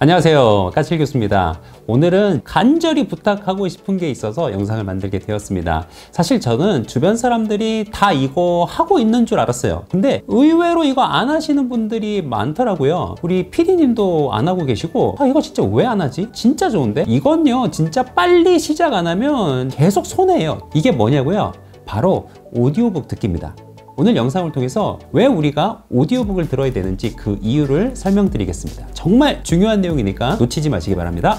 안녕하세요, 까칠 교수입니다. 오늘은 간절히 부탁하고 싶은 게 있어서 영상을 만들게 되었습니다. 사실 저는 주변 사람들이 다 이거 하고 있는 줄 알았어요. 근데 의외로 이거 안 하시는 분들이 많더라고요. 우리 PD님도 안 하고 계시고, 이거 진짜 왜 안 하지? 진짜 좋은데? 이건요 진짜 빨리 시작 안 하면 계속 손해예요. 이게 뭐냐고요? 바로 오디오북 듣기입니다. 오늘 영상을 통해서 왜 우리가 오디오북을 들어야 되는지 그 이유를 설명드리겠습니다. 정말 중요한 내용이니까 놓치지 마시기 바랍니다.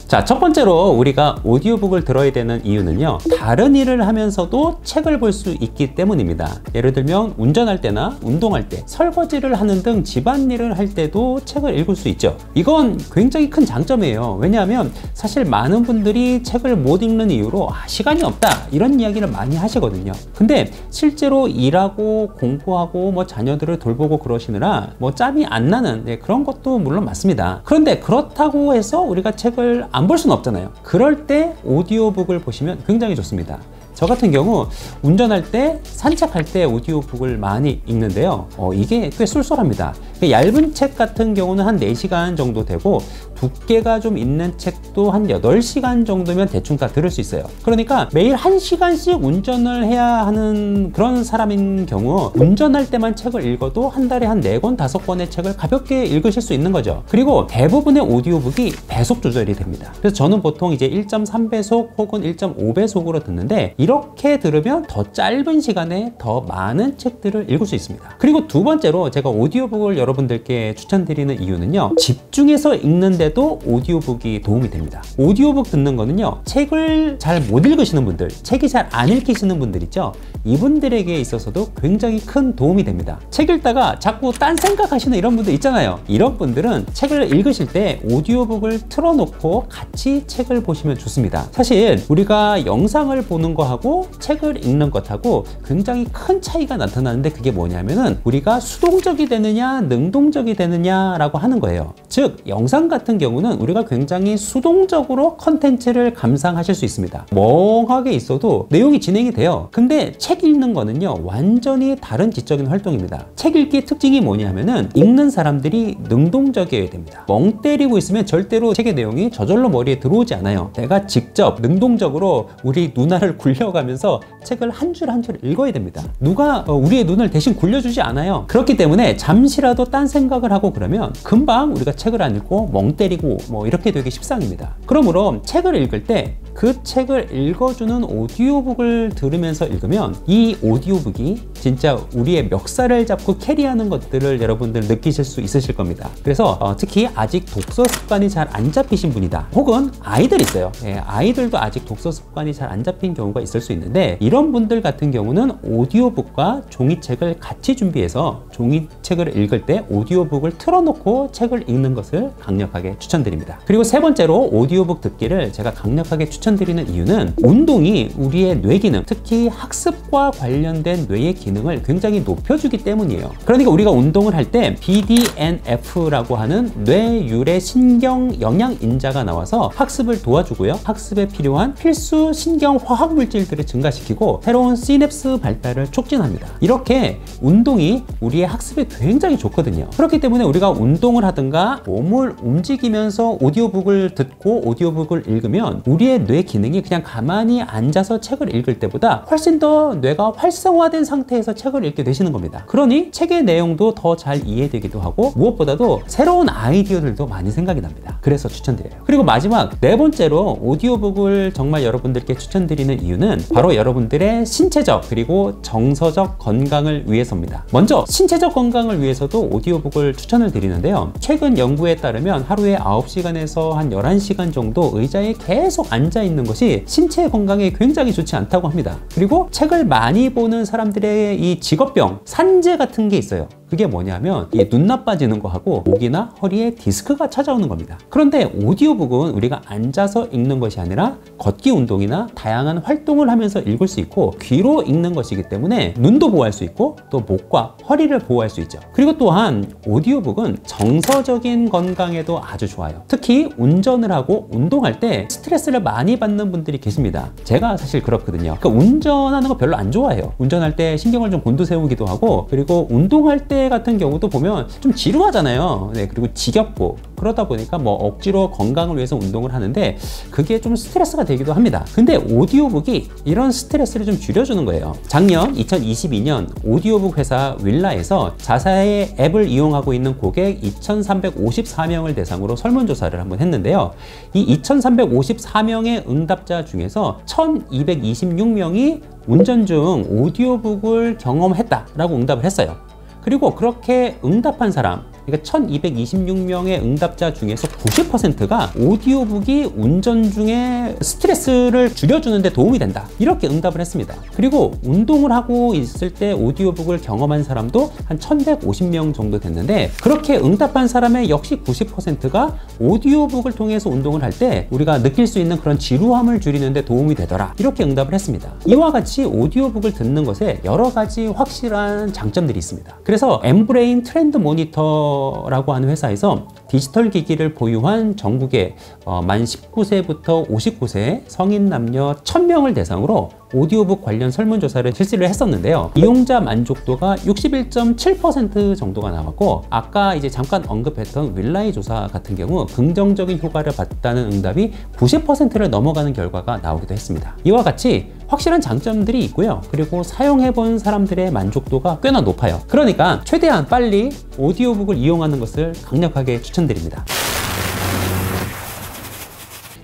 자, 첫 번째로 우리가 오디오북을 들어야 되는 이유는요, 다른 일을 하면서도 책을 볼 수 있기 때문입니다. 예를 들면 운전할 때나 운동할 때, 설거지를 하는 등 집안일을 할 때도 책을 읽을 수 있죠. 이건 굉장히 큰 장점이에요. 왜냐하면 사실 많은 분들이 책을 못 읽는 이유로 시간이 없다 이런 이야기를 많이 하시거든요. 근데 실제로 일하고 공부하고 자녀들을 돌보고 그러시느라 짬이 안 나는 그런 것도 물론 맞습니다. 그런데 그렇다고 해서 우리가 책을 안 볼 수는 없잖아요. 그럴 때 오디오북을 보시면 굉장히 좋습니다. 저 같은 경우 운전할 때, 산책할 때 오디오북을 많이 읽는데요. 이게 꽤 쏠쏠합니다. 얇은 책 같은 경우는 한 4시간 정도 되고, 두께가 좀 있는 책도 한 8시간 정도면 대충 다 들을 수 있어요. 그러니까 매일 1시간씩 운전을 해야 하는 그런 사람인 경우 운전할 때만 책을 읽어도 한 달에 한 4권, 5권의 책을 가볍게 읽으실 수 있는 거죠. 그리고 대부분의 오디오북이 배속 조절이 됩니다. 그래서 저는 보통 이제 1.3배속 혹은 1.5배속으로 듣는데, 이렇게 들으면 더 짧은 시간에 더 많은 책들을 읽을 수 있습니다. 그리고 두 번째로 제가 오디오북을 여러분들께 추천드리는 이유는요, 집중해서 읽는데도 오디오북이 도움이 됩니다. 오디오북 듣는 거는요, 책을 잘 못 읽으시는 분들, 책이 잘 안 읽히시는 분들 있죠? 이분들에게 있어서도 굉장히 큰 도움이 됩니다. 책 읽다가 자꾸 딴 생각하시는 이런 분들 있잖아요. 이런 분들은 책을 읽으실 때 오디오북을 틀어놓고 같이 책을 보시면 좋습니다. 사실 우리가 영상을 보는 거하고 책을 읽는 것하고 굉장히 큰 차이가 나타나는데, 그게 뭐냐면은 우리가 수동적이 되느냐 능동적이 되느냐라고 하는 거예요. 즉 영상 같은 경우는 우리가 굉장히 수동적으로 컨텐츠를 감상하실 수 있습니다. 멍하게 있어도 내용이 진행이 돼요. 근데 책 읽는 거는요, 완전히 다른 지적인 활동입니다. 책 읽기의 특징이 뭐냐면은 읽는 사람들이 능동적이어야 됩니다. 멍 때리고 있으면 절대로 책의 내용이 저절로 머리에 들어오지 않아요. 내가 직접 능동적으로 우리 눈알을 굴려가면서 책을 한 줄 한 줄 읽어야 됩니다. 누가 우리의 눈을 대신 굴려주지 않아요. 그렇기 때문에 잠시라도 딴 생각을 하고 그러면 금방 우리가 책을 안 읽고 멍 때리고 이렇게 되기 십상입니다. 그러므로 책을 읽을 때 그 책을 읽어주는 오디오북을 들으면서 읽으면 이 오디오북이 진짜 우리의 멱살을 잡고 캐리하는 것들을 여러분들 느끼실 수 있으실 겁니다. 그래서 특히 아직 독서 습관이 잘 안 잡히신 분이다, 혹은 아이들 있어요. 아이들도 아직 독서 습관이 잘 안 잡힌 경우가 있을 수 있는데, 이런 분들 같은 경우는 오디오북과 종이책을 같이 준비해서 종이책을 읽을 때 오디오북을 틀어놓고 책을 읽는 것을 강력하게 추천드립니다. 그리고 세 번째로 오디오북 듣기를 제가 강력하게 추천드리는 이유는, 운동이 우리의 뇌 기능, 특히 학습과 관련된 뇌의 기능을 굉장히 높여주기 때문이에요. 그러니까 우리가 운동을 할 때 BDNF라고 하는 뇌유래 신경 영양인자가 나와서 학습을 도와주고요, 학습에 필요한 필수 신경 화학 물질들을 증가시키고 새로운 시냅스 발달을 촉진합니다. 이렇게 운동이 우리의 학습에 굉장히 좋거든요. 그렇기 때문에 우리가 운동을 하든가 몸을 움직이면서 오디오북을 듣고 오디오북을 읽으면 우리의 뇌 기능이 그냥 가만히 앉아서 책을 읽을 때보다 훨씬 더 뇌가 활성화된 상태에서 책을 읽게 되시는 겁니다. 그러니 책의 내용도 더 잘 이해되기도 하고, 무엇보다도 새로운 아이디어들도 많이 생각이 납니다. 그래서 추천드려요. 그리고 마지막 네 번째로 오디오북을 정말 여러분들께 추천드리는 이유는 바로 여러분들의 신체적 그리고 정서적 건강을 위해서입니다. 먼저 신체적 건강을 위해서도 오디오북을 추천을 드리는데요, 최근 연구에 따르면 하루에 9시간에서 한 11시간 정도 의자에 계속 앉아 있는 것이 신체 건강에 굉장히 좋지 않다고 합니다. 그리고 책을 많이 보는 사람들의 이 직업병, 산재 같은 게 있어요. 그게 뭐냐면 눈 나빠지는 거하고 목이나 허리에 디스크가 찾아오는 겁니다. 그런데 오디오북은 우리가 앉아서 읽는 것이 아니라 걷기 운동이나 다양한 활동을 하면서 읽을 수 있고 귀로 읽는 것이기 때문에 눈도 보호할 수 있고 또 목과 허리를 보호할 수 있죠. 그리고 또한 오디오북은 정서적인 건강에도 아주 좋아요. 특히 운전을 하고 운동할 때 스트레스를 많이 받는 분들이 계십니다. 제가 사실 그렇거든요. 그러니까 운전하는 거 별로 안 좋아해요. 운전할 때 신경을 좀 곤두세우기도 하고, 그리고 운동할 때 시대 같은 경우도 보면 좀 지루하잖아요. 네, 그리고 지겹고 그러다 보니까 뭐 억지로 건강을 위해서 운동을 하는데 그게 좀 스트레스가 되기도 합니다. 근데 오디오북이 이런 스트레스를 좀 줄여주는 거예요. 작년 2022년 오디오북 회사 윌라에서 자사의 앱을 이용하고 있는 고객 2,354명을 대상으로 설문조사를 한번 했는데요. 이 2,354명의 응답자 중에서 1,226명이 운전 중 오디오북을 경험했다라고 응답을 했어요. 그리고 그렇게 응답한 사람, 그러니까 1226명의 응답자 중에서 90%가 오디오북이 운전 중에 스트레스를 줄여주는데 도움이 된다, 이렇게 응답을 했습니다. 그리고 운동을 하고 있을 때 오디오북을 경험한 사람도 한 1150명 정도 됐는데, 그렇게 응답한 사람의 역시 90%가 오디오북을 통해서 운동을 할 때 우리가 느낄 수 있는 그런 지루함을 줄이는데 도움이 되더라, 이렇게 응답을 했습니다. 이와 같이 오디오북을 듣는 것에 여러 가지 확실한 장점들이 있습니다. 그래서 엠브레인 트렌드 모니터라고 하는 회사에서 디지털 기기를 보유한 전국의 만 19세부터 59세 성인 남녀 1000명을 대상으로 오디오북 관련 설문조사를 실시를 했었는데요. 이용자 만족도가 61.7% 정도가 나왔고, 아까 이제 잠깐 언급했던 윌라이 조사 같은 경우 긍정적인 효과를 봤다는 응답이 90%를 넘어가는 결과가 나오기도 했습니다. 이와 같이 확실한 장점들이 있고요. 그리고 사용해본 사람들의 만족도가 꽤나 높아요. 그러니까 최대한 빨리 오디오북을 이용하는 것을 강력하게 추천드립니다.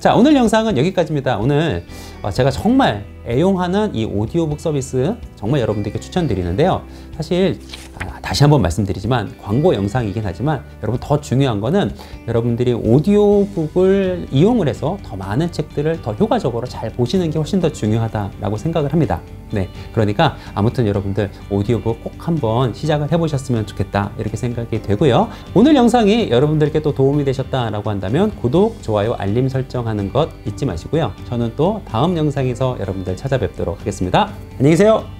자, 오늘 영상은 여기까지입니다. 오늘 제가 정말 애용하는 이 오디오북 서비스 정말 여러분들께 추천드리는데요. 사실 다시 한번 말씀드리지만 광고 영상이긴 하지만 여러분, 더 중요한 거는 여러분들이 오디오북을 이용을 해서 더 많은 책들을 더 효과적으로 잘 보시는 게 훨씬 더 중요하다라고 생각을 합니다. 네, 그러니까 아무튼 여러분들 오디오북 꼭 한번 시작을 해보셨으면 좋겠다, 이렇게 생각이 되고요. 오늘 영상이 여러분들께 또 도움이 되셨다라고 한다면 구독, 좋아요, 알림 설정하는 것 잊지 마시고요. 저는 또 다음 영상에서 여러분들 찾아뵙도록 하겠습니다. 안녕히 계세요.